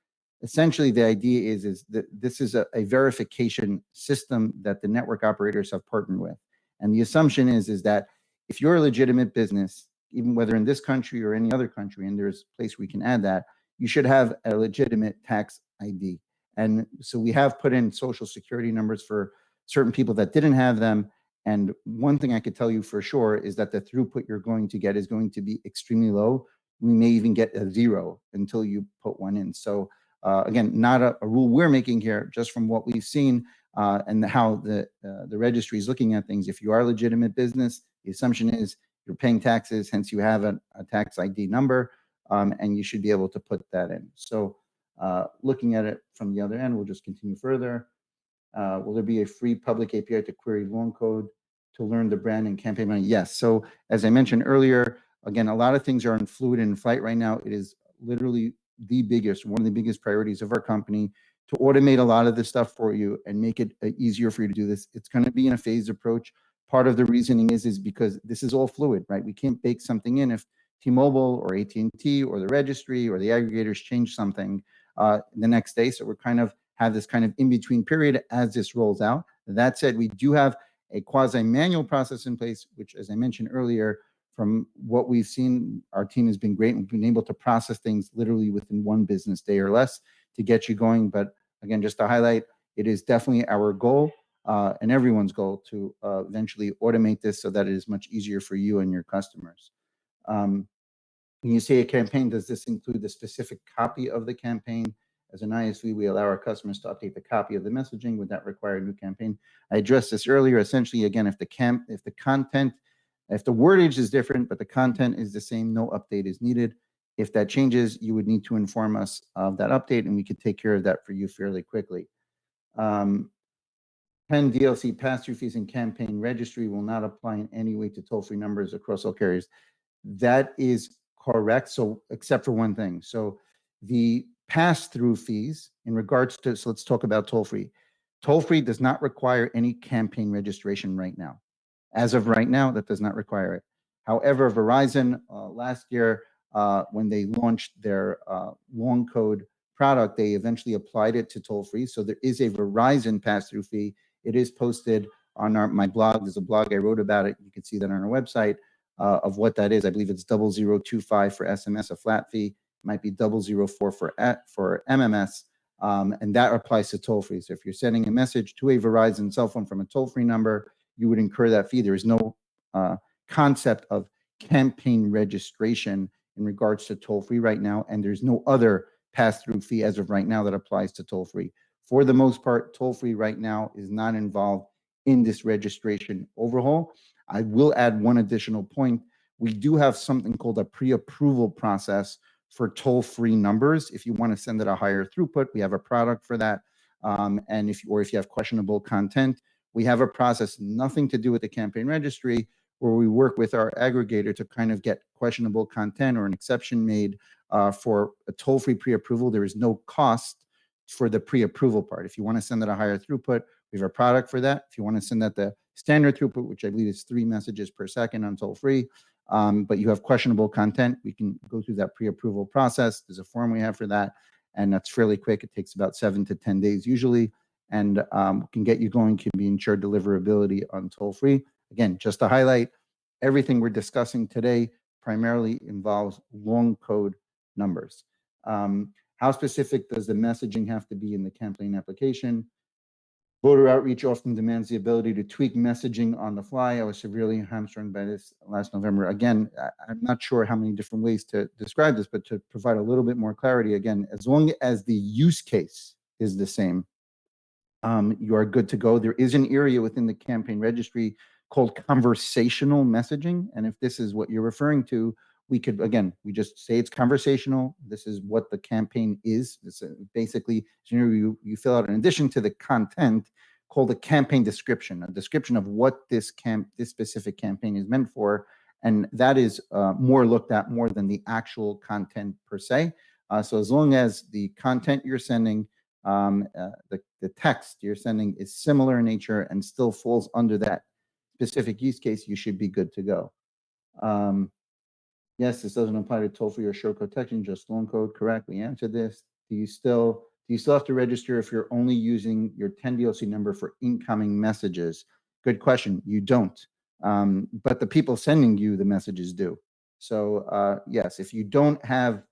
Essentially, the idea is that this is a verification system that the network operators have partnered with. And the assumption is that if you're a legitimate business, even whether in this country or any other country, and there's a place we can add that, you should have a legitimate tax ID. And so we have put in social security numbers for certain people that didn't have them. And one thing I could tell you for sure is that the throughput you're going to get is going to be extremely low. We may even get a 0 until you put one in. So again, not a rule we're making here, just from what we've seen and how the registry is looking at things. If you are a legitimate business, the assumption is you're paying taxes, hence you have a tax ID number, and you should be able to put that in. So looking at it from the other end, we'll just continue further. Will there be a free public API to query long code to learn the brand and campaign money? Yes. So as I mentioned earlier, again, a lot of things are in fluid and in flight right now. It is literally one of the biggest priorities of our company to automate a lot of this stuff for you and make it easier for you to do this. It's going to be in a phased approach. Part of the reasoning is because this is all fluid, right? We can't bake something in if T-Mobile or AT&T or the registry or the aggregators change something the next day. So we're kind of have this kind of in-between period as this rolls out. That said, we do have a quasi-manual process in place, which, as I mentioned earlier, from what we've seen, our team has been great. We've been able to process things literally within one business day or less to get you going. But again, just to highlight, it is definitely our goal and everyone's goal to eventually automate this so that it is much easier for you and your customers. When you say a campaign, does this include the specific copy of the campaign? As an ISV, we allow our customers to update the copy of the messaging. Would that require a new campaign? I addressed this earlier. Essentially, again, if the wordage is different, but the content is the same, no update is needed. If that changes, you would need to inform us of that update, and we could take care of that for you fairly quickly. 10 DLC pass-through fees in Campaign Registry will not apply in any way to toll-free numbers across all carriers. That is correct. So, except for one thing. So, the pass-through fees in regards to, so let's talk about toll-free. Toll-free does not require any campaign registration right now. As of right now, that does not require it. However, Verizon last year, when they launched their long code product, they eventually applied it to toll-free. So there is a Verizon pass-through fee. It is posted on my blog. There's a blog I wrote about it. You can see that on our website of what that is. I believe it's 0025 for SMS, a flat fee. It might be 004 for MMS. And that applies to toll-free. So if you're sending a message to a Verizon cell phone from a toll-free number, you would incur that fee. There is no concept of campaign registration in regards to toll-free right now, and there's no other pass-through fee as of right now that applies to toll-free. For the most part, toll-free right now is not involved in this registration overhaul. I will add one additional point. We do have something called a pre-approval process for toll-free numbers. If you want to send it a higher throughput, we have a product for that. And if you have questionable content, we have a process, nothing to do with the campaign registry, where we work with our aggregator to kind of get questionable content or an exception made for a toll-free pre-approval. There is no cost for the pre-approval part. If you want to send it a higher throughput, we have a product for that. If you want to send that the standard throughput, which I believe is 3 messages per second on toll-free, but you have questionable content, we can go through that pre-approval process. There's a form we have for that, and that's fairly quick. It takes about 7 to 10 days usually, and can get you going, can be ensured deliverability on toll-free. Again, just to highlight, everything we're discussing today primarily involves long code numbers. How specific does the messaging have to be in the campaign application? Voter outreach often demands the ability to tweak messaging on the fly. I was severely hamstrung by this last November. Again, I'm not sure how many different ways to describe this, but to provide a little bit more clarity, again, as long as the use case is the same, you are good to go. There is an area within the campaign registry called conversational messaging. And if this is what you're referring to, we could, again, we just say it's conversational. This is what the campaign is. It's basically, you fill out, in addition to the content, called a campaign description, a description of what this specific campaign is meant for. And that is more looked at more than the actual content per se. So as long as the content you're sending, the text you're sending is similar in nature and still falls under that specific use case, you should be good to go. Yes, this doesn't apply to toll-free or short-code texting, just long code. Correct. We answered this. Do you still have to register if you're only using your 10 DLC number for incoming messages? Good question. You don't. But the people sending you the messages do. So yes, if you don't have,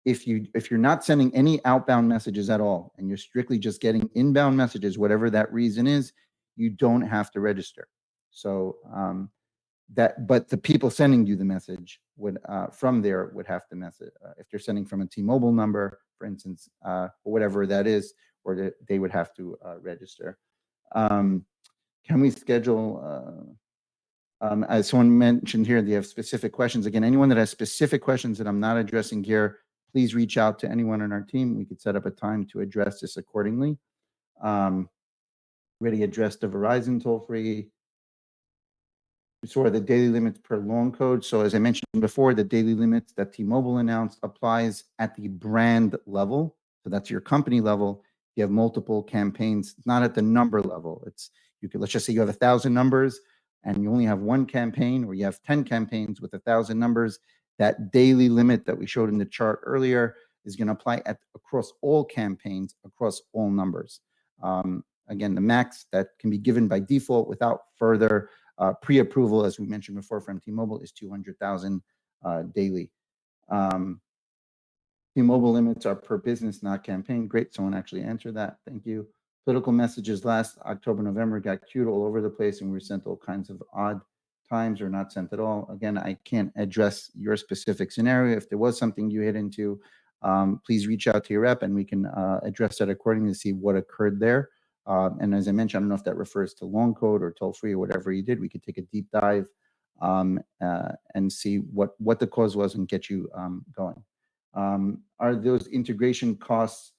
if you're not sending any outbound messages at all, and you're strictly just getting inbound messages, whatever that reason is, you don't have to register. So but the people sending you the message would from there would have to message if they're sending from a T-Mobile number, for instance, or whatever that is, or they would have to register. Can we schedule? As someone mentioned here, they have specific questions. Again, anyone that has specific questions that I'm not addressing here, please reach out to anyone on our team. We could set up a time to address this accordingly. Already addressed the Verizon toll-free. Sort of the daily limits per long code. So as I mentioned before, the daily limits that T-Mobile announced applies at the brand level. So that's your company level. You have multiple campaigns, not at the number level. It's, you could, let's just say you have 1,000 numbers and you only have one campaign, or you have 10 campaigns with 1,000 numbers. That daily limit that we showed in the chart earlier is going to apply across all campaigns, across all numbers. Again, the max that can be given by default without further pre-approval, as we mentioned before from T-Mobile, is 200,000 daily. T-Mobile limits are per business, not campaign. Great, someone actually answered that. Thank you. Political messages last October, November got queued all over the place, and we were sent all kinds of odd times or not sent at all. Again, I can't address your specific scenario. If there was something you hit into, please reach out to your rep, and we can address that accordingly to see what occurred there. And as I mentioned, I don't know if that refers to long code or toll-free or whatever you did. We could take a deep dive and see what the cause was and get you going. Are those integration costs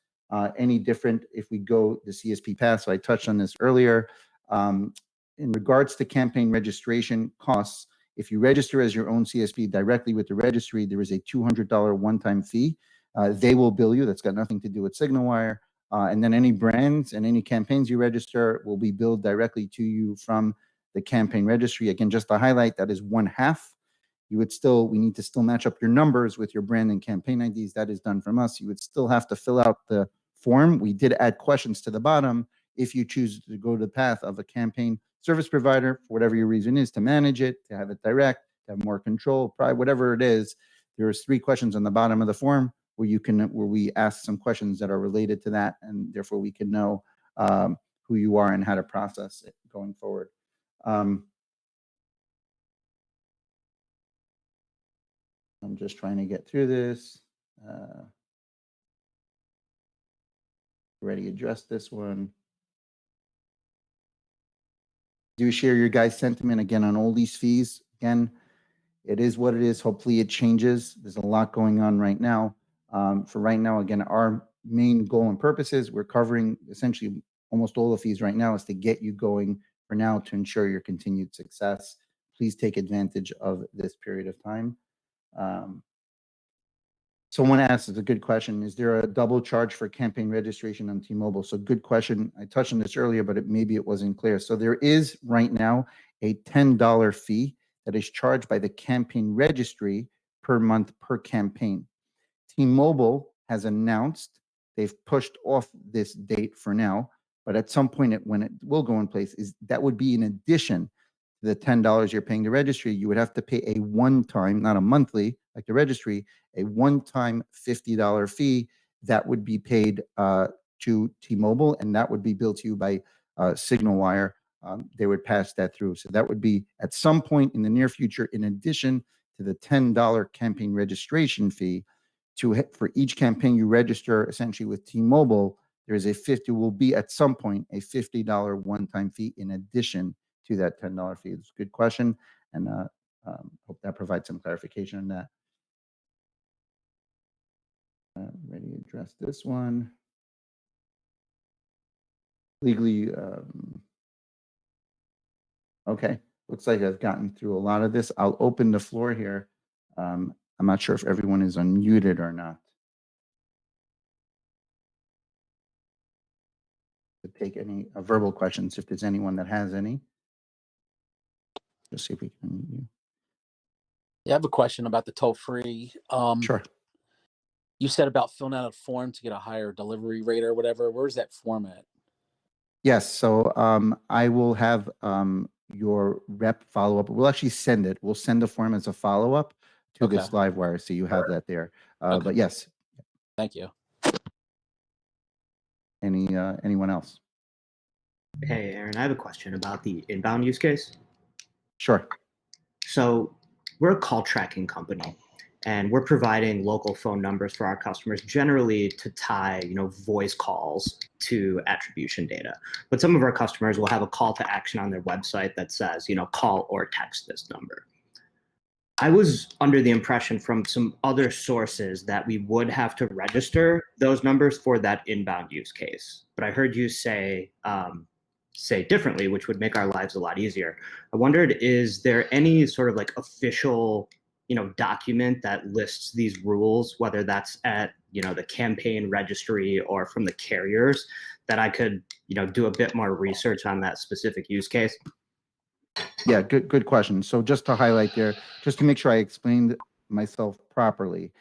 any different if we go the CSP path? So I touched on this earlier. In regards to campaign registration costs, if you register as your own CSP directly with the registry, there is a $200 one-time fee. They will bill you. That's got nothing to do with SignalWire. And then any brands and any campaigns you register will be billed directly to you from the campaign registry. Again, just to highlight, that is one half. You would still, we need to still match up your numbers with your brand and campaign IDs. That is done from us. You would still have to fill out the form. We did add questions to the bottom if you choose to go the path of a campaign service provider, for whatever your reason is, to manage it, to have it direct, to have more control, pride, whatever it is. There's 3 questions on the bottom of the form where we ask some questions that are related to that, and therefore we can know who you are and how to process it going forward. I'm just trying to get through this. Already addressed this one. Do share your guys' sentiment again on all these fees. Again, it is what it is. Hopefully it changes. There's a lot going on right now. For right now, again, our main goal and purpose is we're covering essentially almost all the fees right now is to get you going for now to ensure your continued success. Please take advantage of this period of time. Someone asked, it's a good question, is there a double charge for campaign registration on T-Mobile? So good question. I touched on this earlier, but maybe it wasn't clear. So there is right now a $10 fee that is charged by the campaign registry per month per campaign. T-Mobile has announced they've pushed off this date for now, but at some point when it will go in place, that would be in addition to the $10 you're paying the registry. You would have to pay a one-time, not a monthly, like the registry, a one-time $50 fee that would be paid to T-Mobile, and that would be billed to you by SignalWire. They would pass that through. So that would be at some point in the near future, in addition to the $10 campaign registration fee. For each campaign you register essentially with T-Mobile, will be at some point a $50 one-time fee in addition to that $10 fee. It's a good question, and hope that provides some clarification on that. Ready to address this one. Legally, okay. Looks like I've gotten through a lot of this. I'll open the floor here. I'm not sure if everyone is unmuted or not. To take any verbal questions, if there's anyone that has any. Just see if we can unmute you. Yeah, I have a question about the toll-free. Sure. You said about filling out a form to get a higher delivery rate or whatever. Where's that form at? Yes, so I will have your rep follow up. We'll actually send it. We'll send the form as a follow up to this LiveWire, so you have that there. But yes. Thank you. Anyone else? Hey, Aaron, I have a question about the inbound use case. Sure. So we're a call tracking company, and we're providing local phone numbers for our customers, generally to tie, voice calls to attribution data. But some of our customers will have a call to action on their website that says, call or text this number. I was under the impression from some other sources that we would have to register those numbers for that inbound use case. But I heard you say differently, which would make our lives a lot easier. I wondered, is there any sort of like official document that lists these rules, whether that's at the campaign registry or from the carriers, that I could do a bit more research on that specific use case? Yeah, good question. So just to highlight there, just to make sure I explained myself properly,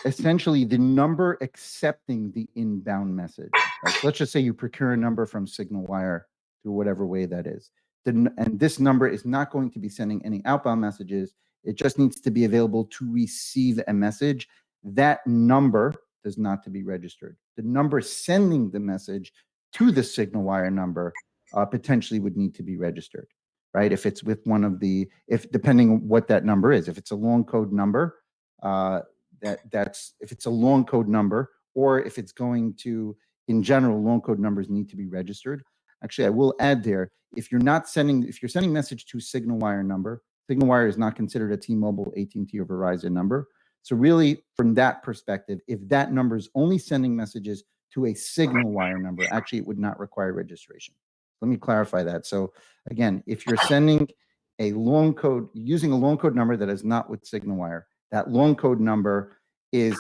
essentially the number accepting the inbound message, right? So let's just say you procure a number from SignalWire through whatever way that is. And this number is not going to be sending any outbound messages. It just needs to be available to receive a message. That number does not to be registered. The number sending the message to the SignalWire number potentially would need to be registered, right? If it's with one of the, depending on what that number is, if it's a long code number, if it's a long code number, or if it's going to, in general, long code numbers need to be registered. Actually, I will add there, if you're sending message to SignalWire number, SignalWire is not considered a T-Mobile, AT&T, or Verizon number. So really, from that perspective, if that number is only sending messages to a SignalWire number, actually, it would not require registration. Let me clarify that. So again, if you're sending a long code, using a long code number that is not with SignalWire, that long code number is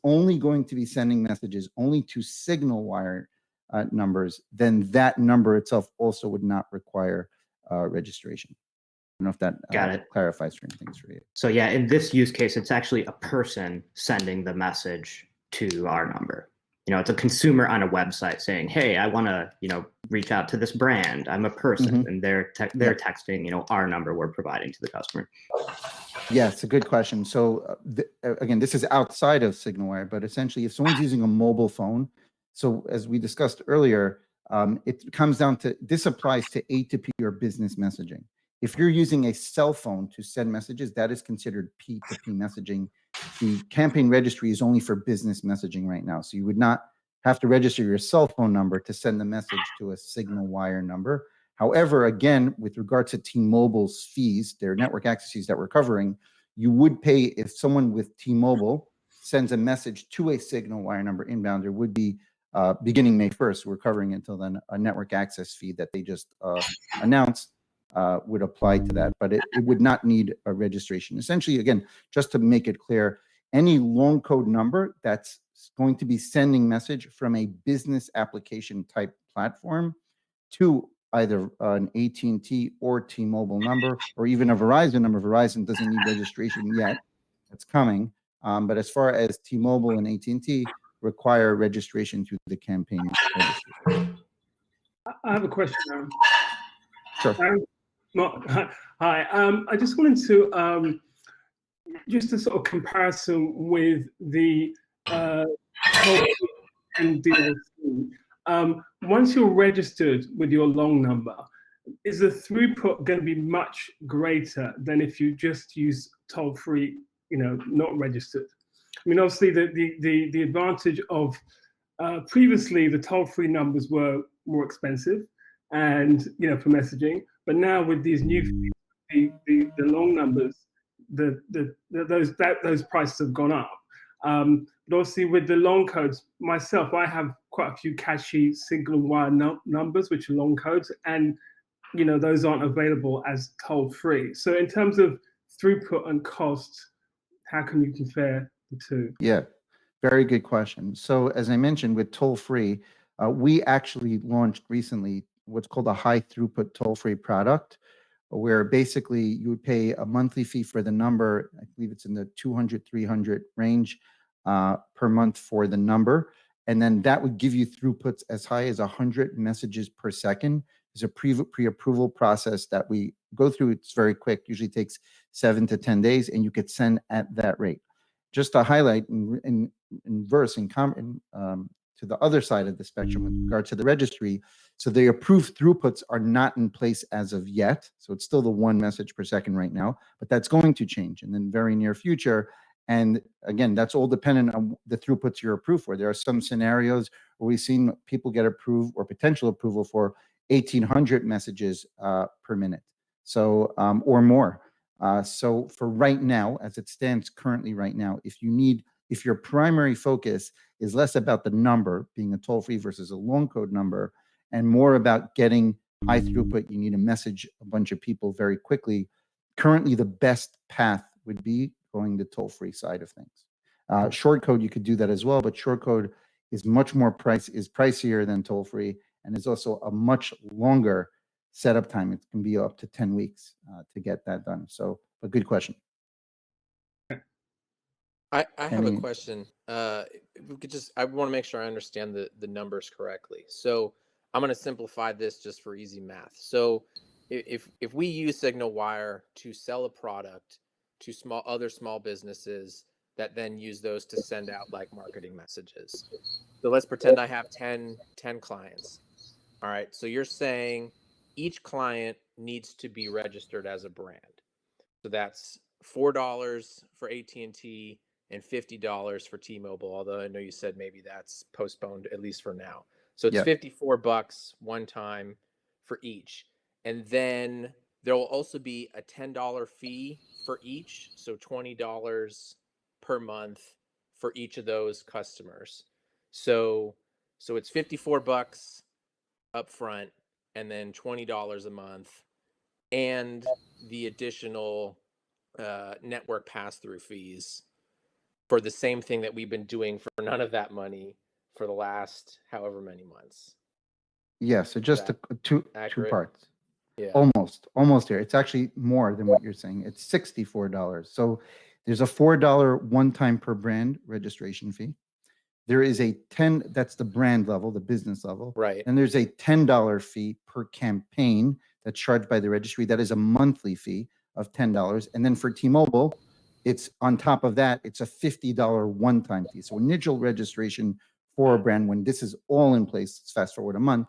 only going to be sending messages only to SignalWire numbers, then that number itself also would not require registration. I don't know if that clarifies certain things for you. So yeah, in this use case, it's actually a person sending the message to our number. It's a consumer on a website saying, "Hey, I want to, reach out to this brand. I'm a person," and they're texting, our number we're providing to the customer. Yeah, it's a good question. So again, this is outside of SignalWire, but essentially, if someone's using a mobile phone, so as we discussed earlier, it comes down to, this applies to A2P or business messaging. If you're using a cell phone to send messages, that is considered P2P messaging. The campaign registry is only for business messaging right now. So you would not have to register your cell phone number to send the message to a SignalWire number. However, again, with regard to T-Mobile's fees, their network access fees that we're covering, you would pay, if someone with T-Mobile sends a message to a SignalWire number inbound, there would be, beginning May 1st, we're covering until then, a network access fee that they just announced would apply to that, but it would not need a registration. Essentially, again, just to make it clear, any long code number that's going to be sending message from a business application type platform to either an AT&T or T-Mobile number, or even a Verizon number. Verizon doesn't need registration yet. It's coming. But as far as T-Mobile and AT&T, require registration through the campaign registry. I have a question. Sure. Hi. I just wanted to, just a sort of comparison with the toll and DLC. Once you're registered with your long number, is the throughput going to be much greater than if you just use toll-free, not registered? I mean, obviously, the advantage of previously the toll-free numbers were more expensive, and for messaging. But now with these new the long numbers, those prices have gone up. But obviously, with the long codes, myself, I have quite a few catchy SignalWire numbers, which are long codes, and those aren't available as toll-free. So in terms of throughput and cost, how can you compare the two? Yeah, very good question. So as I mentioned, with toll-free, we actually launched recently what's called a high throughput toll-free product, where basically you would pay a monthly fee for the number. I believe it's in the 200, 300 range per month for the number. And then that would give you throughputs as high as 100 messages per second. There's a pre-approval process that we go through. It's very quick, usually takes 7 to 10 days, and you could send at that rate. Just to highlight in to the other side of the spectrum with regard to the registry, so the approved throughputs are not in place as of yet. So it's still the 1 message per second right now, but that's going to change in the very near future. And again, that's all dependent on the throughputs you're approved for. There are some scenarios where we've seen people get approved or potential approval for 1,800 messages per minute, so or more. So for right now, as it stands currently right now, if your primary focus is less about the number being a toll-free versus a long code number, and more about getting high throughput, you need to message a bunch of people very quickly. Currently, the best path would be going the toll-free side of things. Short code, you could do that as well, but short code is much more pricier than toll-free, and is also a much longer setup time. It can be up to 10 weeks to get that done. So a good question. I have a question. If we could I want to make sure I understand the numbers correctly. So I'm going to simplify this just for easy math. So if we use SignalWire to sell a product to other small businesses that then use those to send out like marketing messages. So let's pretend I have 10 clients. All right. So you're saying each client needs to be registered as a brand. So that's $4 for AT&T and $50 for T-Mobile, although I know you said maybe that's postponed, at least for now. So it's $54 one time for each. And then there will also be a $10 fee for each, so $20 per month for each of those customers. So it's $54 up front, and then $20 a month, and the additional network pass-through fees for the same thing that we've been doing for none of that money for the last however many months. Yeah, so just two parts. Yeah. Almost there. It's actually more than what you're saying. It's $64. So there's a $4 one-time per brand registration fee. There is a that's the brand level, the business level. Right. And there's a $10 fee per campaign that's charged by the registry. That is a monthly fee of $10. And then for T-Mobile, it's on top of that, it's a $50 one-time fee. So initial registration for a brand, when this is all in place, let's fast forward a month,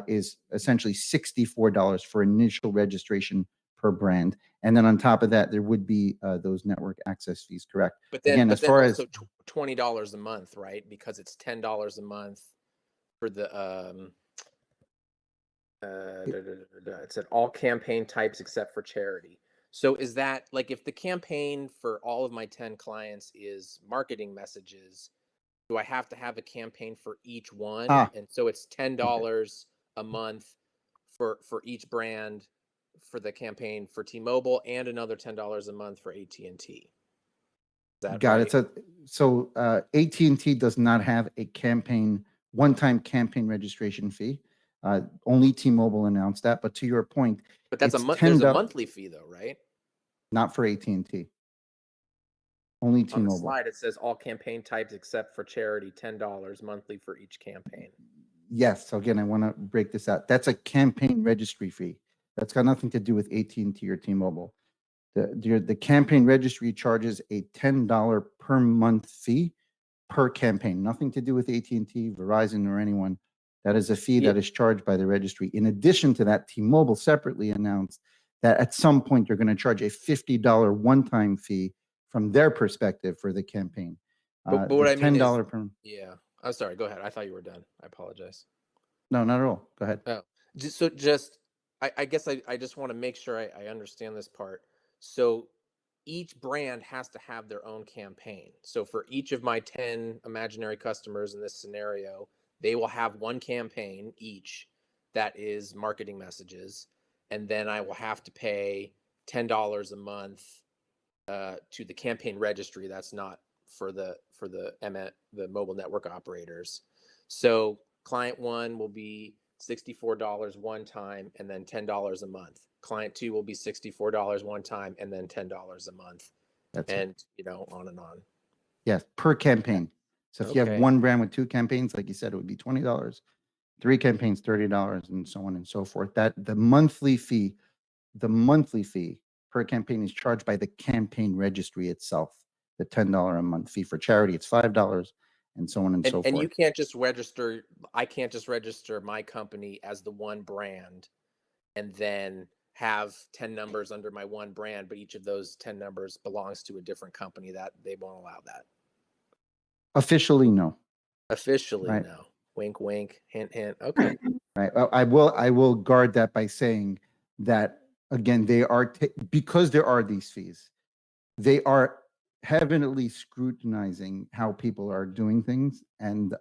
is essentially $64 for initial registration per brand. And then on top of that, there would be those network access fees, correct? But then, again, but as then far also as $20 a month, right? Because it's $10 a month for the it said all campaign types except for charity. So is that like if the campaign for all of my 10 clients is marketing messages, do I have to have a campaign for each one? And so it's $10 a month for each brand for the campaign for T-Mobile, and another $10 a month for AT&T. Got it. So AT&T does not have a one-time campaign registration fee. Only T-Mobile announced that. But to your point, but that's there's a monthly fee though, right? Not for AT&T. Only T-Mobile. On the slide, it says all campaign types except for charity, $10 monthly for each campaign. Yes. So again, I want to break this out. That's a campaign registry fee. That's got nothing to do with AT&T or T-Mobile. The campaign registry charges a $10 per month fee per campaign, nothing to do with AT&T, Verizon, or anyone. That is a fee that is charged by the registry. In addition to that, T-Mobile separately announced that at some point they're going to charge a $50 one-time fee from their perspective for the campaign. But what I mean $10 is, per. yeah. I'm sorry. Go ahead. I thought you were done. I apologize. No, not at all. Go ahead. Oh, I guess I just want to make sure I understand this part. So each brand has to have their own campaign. So for each of my 10 imaginary customers in this scenario, they will have one campaign each that is marketing messages. And then I will have to pay $10 a month to the campaign registry. That's not for the mobile network operators. So client one will be $64 one time and then $10 a month. Client two will be $64 one time and then $10 a month. That's and it. you know, on and on. Yes, per campaign. So if you have Okay. one brand with 2 campaigns, like you said, it would be $20. 3 campaigns, $30, and so on and so forth. That the monthly fee per campaign is charged by the campaign registry itself. The $10 a month fee. For charity, it's $5, and so on and so forth. And you can't just register. I can't just register my company as the one brand, and then have 10 numbers under my one brand, but each of those 10 numbers belongs to a different company. That they won't allow that. Officially, no. Officially, Right. no. Wink, wink, hint, hint. Okay. Right. I will guard that by saying that again, they are because there are these fees, they are heavily scrutinizing how people are doing things, and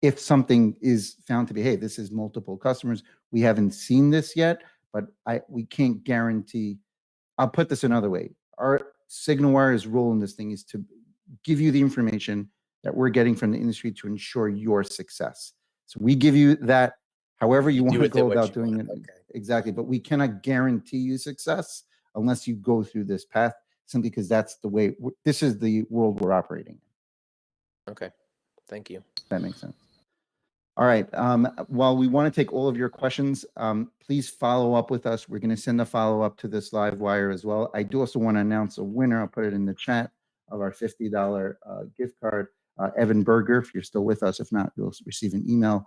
if something is found to be, hey, this is multiple customers, we haven't seen this yet, but we can't guarantee. I'll put this another way. Our SignalWire's role in this thing is to give you the information that we're getting from the industry to ensure your success. So we give you that however you want to go about doing it. Okay. Exactly. But we cannot guarantee you success unless you go through this path, simply because that's the way, this is the world we're operating in. Okay. Thank you. That makes sense. All right. While we want to take all of your questions, please follow up with us. We're going to send a follow-up to this LiveWire as well. I do also want to announce a winner. I'll put it in the chat of our $50 gift card. Evan Berger, if you're still with us. If not, you'll receive an email.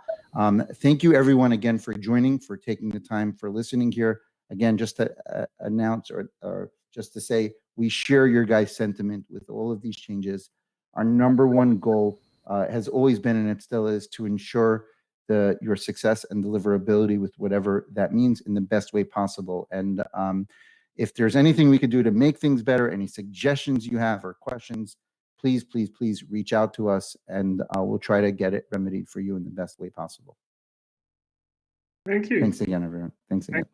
Thank you, everyone, again, for joining, for taking the time, for listening here. Again, just to announce or just to say, we share your guys' sentiment with all of these changes. Our number one goal has always been, and it still is, to ensure your success and deliverability with whatever that means in the best way possible. And if there's anything we could do to make things better, any suggestions you have or questions, please, please, please reach out to us, and we'll try to get it remedied for you in the best way possible. Thank you. Thanks again, everyone. Thanks again.